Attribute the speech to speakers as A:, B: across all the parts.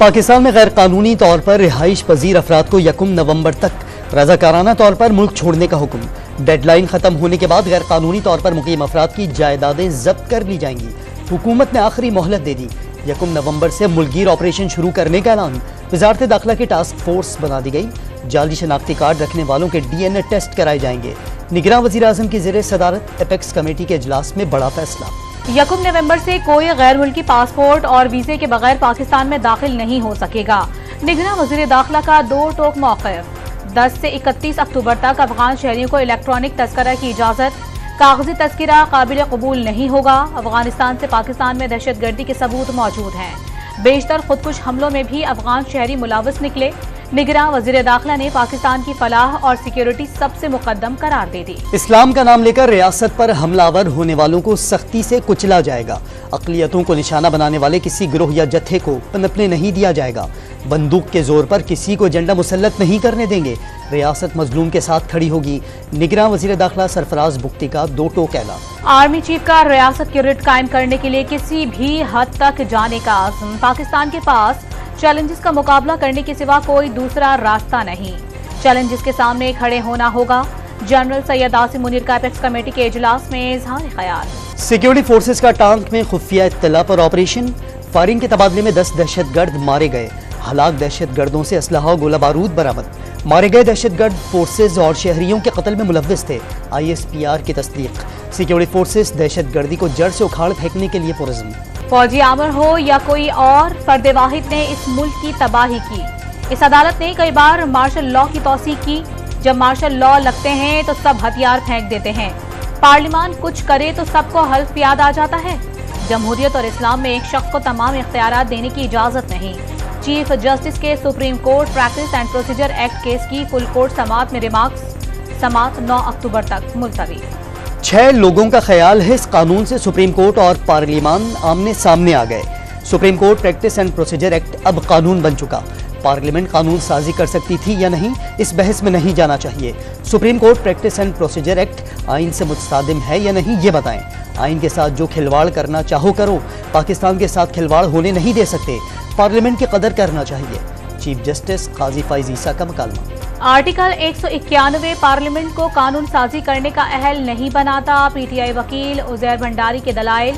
A: पाकिस्तान में गैर कानूनी तौर पर रिहाइश पजीर अफराद को 1 नवंबर तक रजाकाराना तौर पर मुल्क छोड़ने का हुक्म। डेडलाइन खत्म होने के बाद गैर कानूनी तौर पर मुकीम अफराद की जायदादें जब्त कर ली जाएंगी। हुकूमत ने आखिरी मोहलत दे दी। 1 नवंबर से मुल्कगीर ऑपरेशन शुरू करने का ऐलान। वजारत दाखिला की टास्क फोर्स बना दी गई। जाली शनाख्ती कार्ड रखने वालों के DNA टेस्ट कराए जाएंगे। निगरान वजीर आजम की ज़ेरे सदारत एपेक्स कमेटी के इजलास में बड़ा फैसला।
B: 1 नवंबर से कोई गैर मुल्की पासपोर्ट और वीजे के बगैर पाकिस्तान में दाखिल नहीं हो सकेगा। निगरान वजीर दाखिला का 2 टोक मौक़िफ़। 10 से 31 अक्टूबर तक अफगान शहरियों को इलेक्ट्रॉनिक तस्करा की इजाजत। कागजी तस्करा काबिल कबूल नहीं होगा। अफगानिस्तान से पाकिस्तान में दहशतगर्दी के सबूत मौजूद हैं। बेशतर खुदकुश हमलों में भी अफगान शहरी मुलव्वस निकले। निगरान वजीर दाखिला ने पाकिस्तान की फलाह और सिक्योरिटी सबसे मुकद्दम करार दे दी।
A: इस्लाम का नाम लेकर रियासत पर हमलावर होने वालों को सख्ती से कुचला जाएगा। अक़लियतों को निशाना बनाने वाले किसी गिरोह या जत्थे को पनपने नहीं दिया जाएगा। बंदूक के जोर पर किसी को एजेंडा मुसल्लत नहीं करने देंगे। रियासत मजलूम के साथ खड़ी होगी। निगरान वजीर दाखिला सरफराज बुख्ती का 2 टोक ऐलान।
B: आर्मी चीफ का रियासत की रिट कायम करने के लिए किसी भी हद तक जाने का आज़म। पाकिस्तान के पास चैलेंजेस का मुकाबला करने के सिवा कोई दूसरा रास्ता नहीं। चैलेंजेस के सामने खड़े होना होगा। जनरल सैयद आसिम मुनीर का एपेक्स कमेटी के इजलास में इजहार ख्याल।
A: सिक्योरिटी फोर्सेस का टांक में खुफिया इत्तला पर ऑपरेशन। फायरिंग के तबादले में 10 दहशतगर्द मारे गए। हलाक दहशतगर्दों से असलहा और गोला बारूद बरामद। मारे गए दहशतगर्द फोर्सेज और शहरियों के कत्ल में मुलव्विस थे। ISPR की तस्दीक। सिक्योरिटी फोर्सेस दहशतगर्दी को जड़ से उखाड़ फेंकने के लिए पुरज़्म।
B: फौजी आमर हो या कोई और, फर्द वाहिद ने इस मुल्क की तबाही की। इस अदालत ने कई बार मार्शल लॉ की तौसीक की। जब मार्शल लॉ लगते हैं तो सब हथियार फेंक देते हैं। पार्लियामान कुछ करे तो सबको हल्फ याद आ जाता है। जमहूरियत और इस्लाम में एक शख्स को तमाम इख्तियारात देने की इजाजत नहीं। चीफ जस्टिस के supreme court practice and procedure act case की फुल कोर्ट समात में रिमार्क्स। समात 9 अक्टूबर तक मुलतवी।
A: 6 लोगों का ख्याल है इस कानून से सुप्रीम कोर्ट और पार्लियामान आमने सामने आ गए। Supreme court practice and procedure act अब कानून बन चुका। पार्लियामेंट कानून साजी कर सकती थी या नहीं, इस बहस में नहीं जाना चाहिए। Supreme court practice and procedure act आइन से मुतसादिम है या नहीं, ये बताएं। आइन के साथ जो खिलवाड़ करना चाहो करो, पाकिस्तान के साथ खिलवाड़ होने नहीं दे सकते। पार्लियामेंट की कदर करना चाहिए। चीफ जस्टिस काजी फैज ईसा का मकालमा।
B: आर्टिकल 191 पार्लियामेंट को कानून साजी करने का अहल नहीं बनाता। PTI वकील उजैर भंडारी के दलाइल।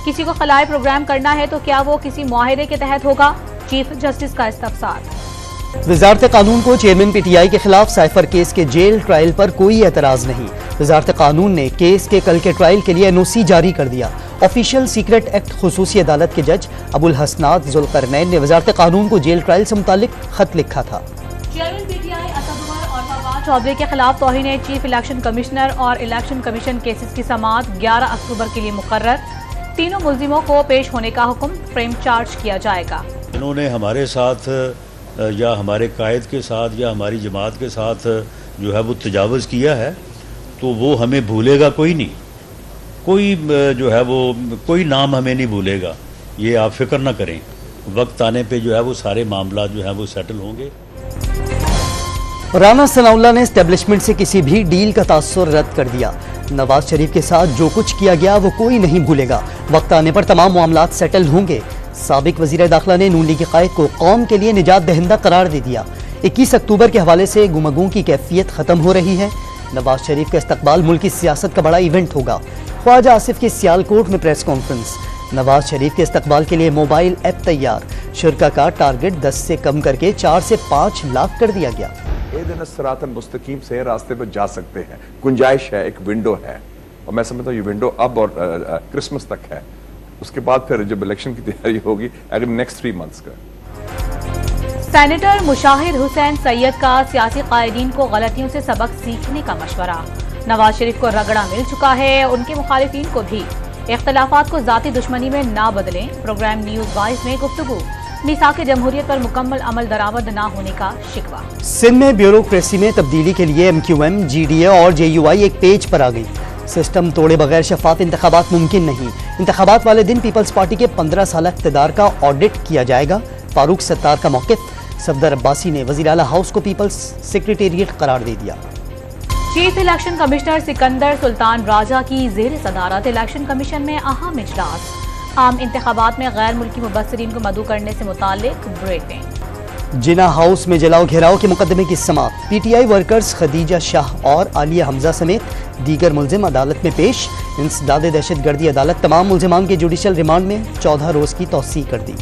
B: किसी को खलाए प्रोग्राम करना है तो क्या वो किसी मुआहदे के तहत होगा? चीफ जस्टिस का इस्तफसार।
A: वजारत कानून को चेयरमैन PTI के खिलाफ साइफर केस के जेल ट्रायल पर कोई एतराज नहीं। वजारत कानून ने केस के कल के ट्रायल के लिए NOC जारी कर दिया। ऑफिशियल सीक्रेट एक्ट खुसूसी अदालत के जज अबुल हसनात जुल्करनैन ने वजारत कानून को जेल ट्रायल से मुतालिक खत लिखा था।
B: चेयरमैन PTI असद उमर और फवाद चौधरी के खिलाफ तौहीन चीफ इलेक्शन कमिश्नर और इलेक्शन कमीशन केसेस की समाअत 11 अक्टूबर के लिए मुकर्रर। तीनों मुल्जिमों को पेश होने का हुक्म। फ्रेम चार्ज किया जाएगा।
C: इन्होंने हमारे साथ या हमारे कायद के साथ या हमारी जमात के साथ जो है वो तजावुज़ किया है, तो वो हमें भूलेगा कोई नहीं। कोई जो है वो कोई नाम हमें नहीं भूलेगा। ये आप फिक्र ना करें। वक्त आने पे जो है वो सारे मामला जो है वो सेटल होंगे।
A: राना सनाउल्लाह ने एस्टेब्लिशमेंट से किसी भी डील का तासुर रद्द कर दिया। नवाज शरीफ के साथ जो कुछ किया गया वो कोई नहीं भूलेगा। वक्त आने पर तमाम मामलात सेटल होंगे। साबिक वजीर दाखिला ने नून लीग की कायद को कौम के लिए निजात दहिंदा करार दे दिया। 21 अक्टूबर के हवाले से गुमगू की कैफियत खत्म हो रही है। नवाज शरीफ का इस्तकबाल मुल्क की सियासत का बड़ा इवेंट होगा। ख्वाजा आसिफ की सियालकोट में प्रेस कॉन्फ्रेंस। नवाज शरीफ के इस्तकबाल के लिए मोबाइल ऐप तैयार। शुरा का टारगेट 10 से कम करके 4 से 5 लाख कर दिया गया।
D: सिरातल मुस्तकीम से रास्ते पर जा सकते हैं। गुंजाइश है, एक विंडो है, और मैं समझता हूँ ये विंडो अब और क्रिसमस तक है। उसके बाद फिर जब इलेक्शन की तैयारी होगी, अगर नेक्स्ट 3 मंथ्स का।
B: सेनेटर मुशाहिद हुसैन सैयद का सियासी कायदीन को गलतियों से सबक सीखने का मशवरा। नवाज शरीफ को रगड़ा मिल चुका है, उनके मुखालिफिन को भी। इख्तलाफात को जाती दुश्मनी में ना बदलें। प्रोग्राम न्यूज़ वाइज में गुफ्तगू। मिसाक जमहूरियत पर मुकम्मल अमल दरामद न होने का शिकवा।
A: सिंध में ब्यूरोक्रेसी में तब्दीली के लिए MQM, GDA और JUI एक पेज पर आ गई। सिस्टम तोड़े बगैर शफाफ इंतखाबात मुमकिन नहीं। इंतखाबात वाले दिन पीपल्स पार्टी के 15 साल इक़्तिदार का ऑडिट किया जाएगा। फारूक सत्तार का मौक़िफ़। सफदर अब्बासी ने वज़ीर आला हाउस को पीपल्स सेक्रेटेरिएट करार दे दिया।
B: Chief election commissioner Sikandar Sultan Raja की ज़ेर सदारत इलेक्शन कमीशन में अहम इजलास। आम इंतखाबात में गैर मुल्की मुबस्सिरीन को मदऊ करने से मुताल्लिक ब्रीफिंग।
A: जिना हाउस में जलाओ घेराव के मुकदमे की समाअत। पीटीआई वर्कर्स खदीजा शाह और आलिया हमजा समेत दीगर मुलजिम अदालत में पेश। इंसदाद दहशतगर्दी अदालत तमाम मुलजिमान के जुडिशल रिमांड में 14 रोज की तौसीह कर दी।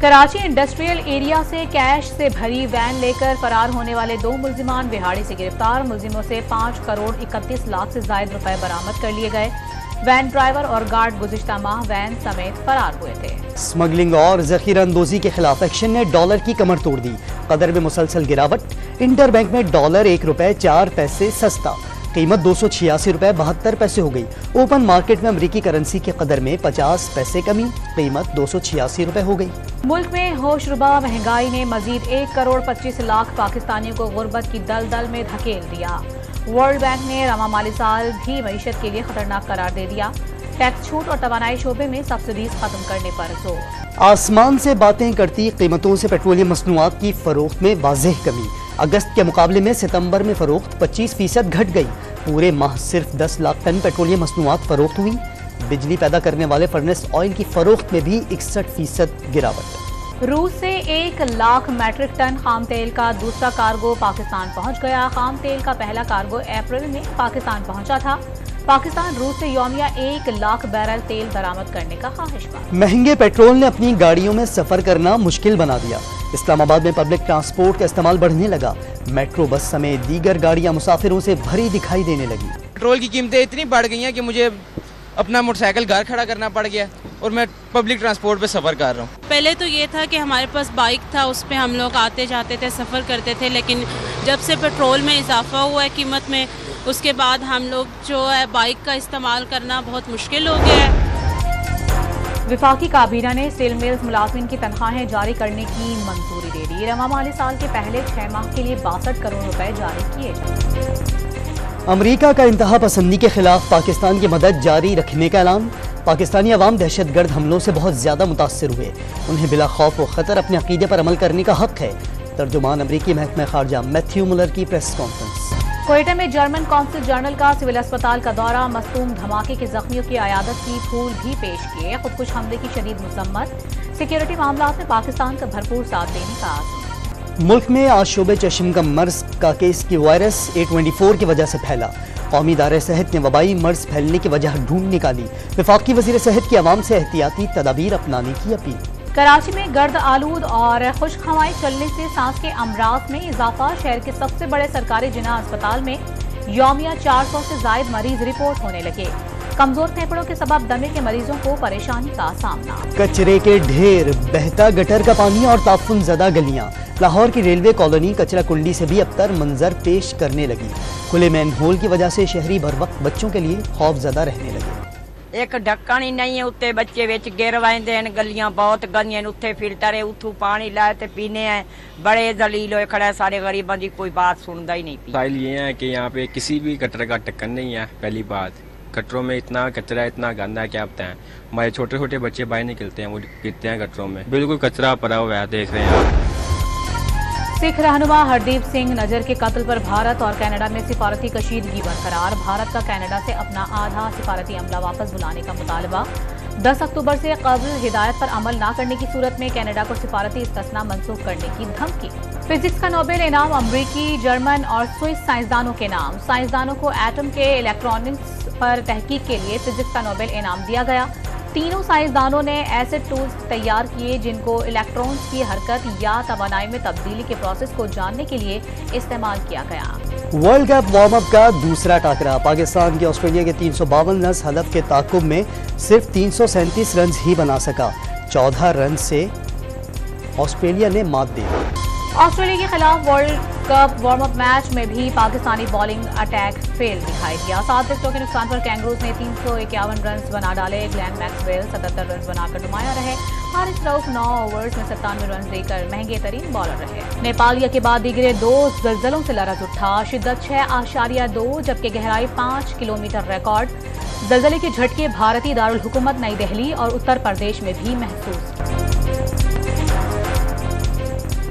B: कराची इंडस्ट्रियल एरिया से कैश से भरी वैन लेकर फरार होने वाले 2 मुलजिमान बिहाड़ी से गिरफ्तार। मुलजिमों से 5 करोड़ 31 लाख से ज्यादा रुपए बरामद कर लिए गए। वैन ड्राइवर और गार्ड गुज़िश्ता माह वैन समेत फरार हुए थे।
A: स्मगलिंग और जखीरा अंदोजी के खिलाफ एक्शन ने डॉलर की कमर तोड़ दी। कदर में मुसलसल गिरावट। इंटर बैंक में डॉलर 1 रुपए 4 पैसे सस्ता। कीमत 286 रुपए 72 पैसे हो गई। ओपन मार्केट में अमरीकी करेंसी के कदर में 50 पैसे कमी। कीमत 286 रुपए हो गई।
B: मुल्क में होशरुबा महंगाई ने मजीद 1 करोड़ 25 लाख पाकिस्तानियों को गुर्बत की दलदल में धकेल दिया। वर्ल्ड बैंक ने रवा माली साल भी मईशत के लिए खतरनाक करार दे दिया। टैक्स छूट और तवानाई शोबे में सब्सिडीज खत्म करने पर जोर।
A: आसमान से बातें करती कीमतों से पेट्रोलियम मसनूआत की फरोख्त में वाज़ेह कमी। अगस्त के मुकाबले में सितंबर में फरोख्त 25% घट गई। पूरे माह सिर्फ 10 लाख टन पेट्रोलियम मसनूआत फरोख्त हुई। बिजली पैदा करने वाले फर्नेस ऑयल की फरोख्त में भी 61% गिरावट।
B: रूस से 1 लाख मैट्रिक टन खाम तेल का दूसरा कार्गो पाकिस्तान पहुंच गया। खाम तेल का पहला कार्गो अप्रैल में पाकिस्तान पहुंचा था। पाकिस्तान रूस से यौमिया 1 लाख बैरल तेल बरामद करने का ख्वाहिशमंद।
A: महंगे पेट्रोल ने अपनी गाड़ियों में सफर करना मुश्किल बना दिया। इस्लामाबाद में पब्लिक ट्रांसपोर्ट का इस्तेमाल बढ़ने लगा। मेट्रो बस समेत दीगर गाड़ियां मुसाफिरों से भरी दिखाई देने लगी।
E: पेट्रोल की कीमतें इतनी बढ़ गई हैं कि मुझे अपना मोटरसाइकिल घर खड़ा करना पड़ गया और मैं पब्लिक ट्रांसपोर्ट पे सफ़र कर रहा हूँ।
F: पहले तो ये था कि हमारे पास बाइक था, उस पे हम लोग आते जाते थे, सफ़र करते थे, लेकिन जब से पेट्रोल में इजाफा हुआ है कीमत में, उसके बाद हम लोग जो है बाइक का इस्तेमाल करना बहुत मुश्किल हो गया है।
B: विफाकी काबीना ने स्टील मिल्स मुलाजमिन की तनख्वाहें जारी करने की मंजूरी दे दी। रवा माली साल के पहले 6 माह के लिए 62 करोड़ रुपए जारी किए जाए।
A: अमरीका का इंतहा पसंदी के खिलाफ पाकिस्तान की मदद जारी रखने का ऐलान। पाकिस्तानी अवाम दहशतगर्द हमलों से बहुत ज्यादा मुतासर हुए। उन्हें बिला खौफ व खतर अपने अकीदे पर अमल करने का हक है। तर्जुमान अमरीकी महकमा खारजा मैथ्यू मुलर की प्रेस कॉन्फ्रेंस।
B: कोयटा में जर्मन कौंसिल जनरल का सिविल अस्पताल का दौरा। मस्तूम धमाके के जख्मियों की अयादत की। फूल भी पेश किए। खुदकुश हमले की शदीद मुसम्मत। सिक्योरिटी मामलात में पाकिस्तान का भरपूर साथ देने का आज़म।
A: मुल्क में आज शोबे चश्म का मर्ज का केस की वायरस A24 की वजह से फैला। कौमी इदारे सेहत ने वबाई मर्ज फैलने की वजह ढूंढ निकाली। वफाकी वजीर सेहत की आवाम से एहतियाती तदाबीर अपनाने की अपील।
B: कराची में गर्द आलूद और खुश्क हवाएं चलने से सांस के अमराज में इजाफा। शहर के सबसे बड़े सरकारी जिना अस्पताल में यौमिया 400 से ज्यादा मरीज रिपोर्ट होने लगे। कमजोर फेफड़ों के सबब दमे के मरीजों को परेशानी का सामना।
A: कचरे के ढेर, बहता गटर का पानी और ताफुन ज़दा गलियां। लाहौर की रेलवे कॉलोनी कचरा कुंडी से भी अबतर मंजर पेश करने लगी। खुले मैन होल की वजह से शहरी भर वक्त बच्चों के लिए खौफजदा रहने लगे।
G: एक ढक्कन ही नहीं है उत्ते बच्चे विच गिर वैंदे हैं। गलियां बहुत गंदियां, उत्थे फिल्टर है, उथू पानी लाए ते पीने हैं। बड़े जलील होए खड़े सारे गरीबां दी कोई बात सुनता ही नहीं।
H: मसाइल ये है कि यहाँ पे किसी भी कचरे का ढक्कन नहीं है। पहली बात, कचरों में इतना कचरा, इतना गंदा है, क्या बताएं। हमारे छोटे छोटे बच्चे बाहर निकलते हैं, वो गिरते हैं कचरों में। बिल्कुल कचरा पड़ा हुआ है, देख रहे हैं आप।
B: सिख रहनुमा हरदीप सिंह नजर के कत्ल पर भारत और कनाडा में सिफारती कशीदगी बरकरार। भारत का कनाडा से अपना आधा सिफारती अमला वापस बुलाने का मुतालबा। 10 अक्टूबर से कबल हिदायत पर अमल न करने की सूरत में कनाडा को सिफारती इस्तिस्ना मंसूख करने की धमकी। फिजिक्स का नोबेल इनाम अमरीकी, जर्मन और स्विस साइंसदानों के नाम। साइंसदानों को एटम के इलेक्ट्रॉनिक्स पर तहकीक के लिए फिजिक्स का नोबेल इनाम दिया गया। तीनों साइंसदानों ने ऐसे टूल्स तैयार किए जिनको इलेक्ट्रॉन्स की हरकत या तवानाई में तब्दीली के प्रोसेस को जानने के लिए इस्तेमाल किया गया।
A: वर्ल्ड कप वार्म अप का दूसरा टाकरा। पाकिस्तान के ऑस्ट्रेलिया के 352 रन हदफ के ताकुब में सिर्फ 337 रन ही बना सका। 14 रन से ऑस्ट्रेलिया ने मात दी।
B: ऑस्ट्रेलिया के खिलाफ world cup warm up match में भी पाकिस्तानी बॉलिंग अटैक फेल दिखाई दिया। 7 विकेटों के नुकसान पर कैंगरूज ने 351 रन बना डाले। ग्लेन मैक्सवेल 77 रन बनाकर नुमाया रहे। हारिस रऊफ 9 ओवर्स में 97 रन देकर महंगे तरीन बॉलर रहे। नेपालिया के बाद दीगरे 2 जलजलों से लरज उठा। शिद्दत 6.2 जबकि गहराई 5 किलोमीटर रिकॉर्ड। जलजले के झटके भारतीय दारुल हुकूमत नई दिल्ली और उत्तर प्रदेश में भी महसूस।